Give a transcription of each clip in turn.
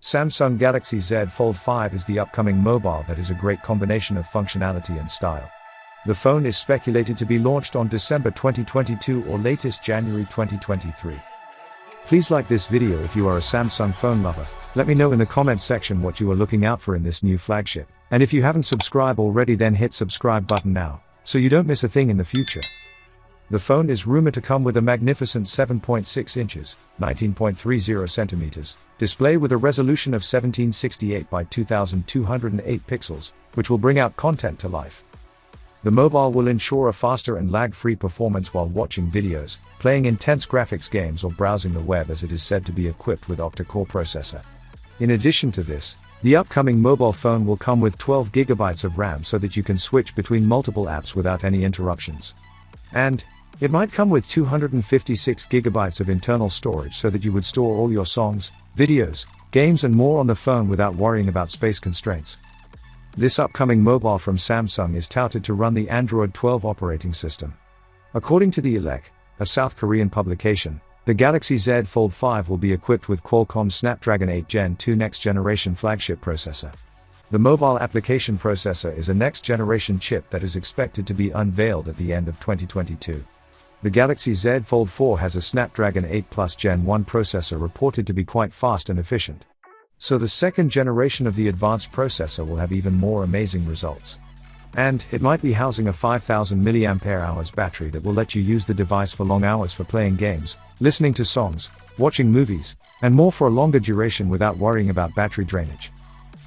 Samsung Galaxy Z Fold 5 is the upcoming mobile that is a great combination of functionality and style. The phone is speculated to be launched on December 2022 or latest January 2023. Please like this video if you are a Samsung phone lover. Let me know in the comments section what you are looking out for in this new flagship. And if you haven't subscribed already, then hit subscribe button now, so you don't miss a thing in the future. The phone is rumored to come with a magnificent 7.6 inches, 19.30 centimeters, display with a resolution of 1768 by 2208 pixels, which will bring out content to life. The mobile will ensure a faster and lag-free performance while watching videos, playing intense graphics games or browsing the web, as it is said to be equipped with octa-core processor. In addition to this, the upcoming mobile phone will come with 12 GB of RAM so that you can switch between multiple apps without any interruptions. And it might come with 256 GB of internal storage so that you would store all your songs, videos, games and more on the phone without worrying about space constraints. This upcoming mobile from Samsung is touted to run the Android 12 operating system. According to the Elec, a South Korean publication, the Galaxy Z Fold 5 will be equipped with Qualcomm Snapdragon 8 Gen 2 next-generation flagship processor. The mobile application processor is a next-generation chip that is expected to be unveiled at the end of 2022. The Galaxy Z Fold 4 has a Snapdragon 8 Plus Gen 1 processor reported to be quite fast and efficient. So the second generation of the advanced processor will have even more amazing results. And it might be housing a 5000 mAh battery that will let you use the device for long hours for playing games, listening to songs, watching movies, and more for a longer duration without worrying about battery drainage.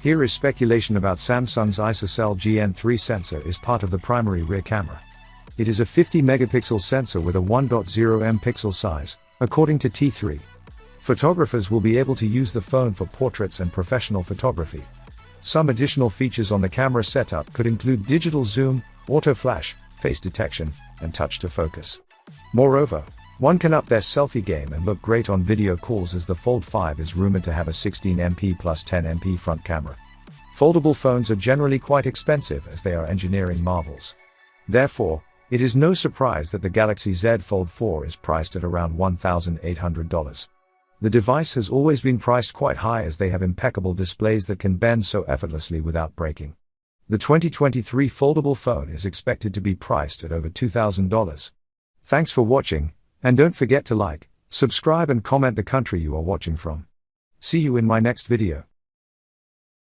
Here is speculation about Samsung's ISOCELL GN3 sensor is part of the primary rear camera. It is a 50 megapixel sensor with a 1.0 pixel size, according to T3. Photographers will be able to use the phone for portraits and professional photography. Some additional features on the camera setup could include digital zoom, auto flash, face detection, and touch to focus. Moreover, one can up their selfie game and look great on video calls, as the Fold 5 is rumored to have a 16MP plus 10MP front camera. Foldable phones are generally quite expensive as they are engineering marvels. Therefore, it is no surprise that the Galaxy Z Fold 4 is priced at around $1,800. The device has always been priced quite high as they have impeccable displays that can bend so effortlessly without breaking. The 2023 foldable phone is expected to be priced at over $2,000. Thanks for watching, and don't forget to like, subscribe and comment the country you are watching from. See you in my next video.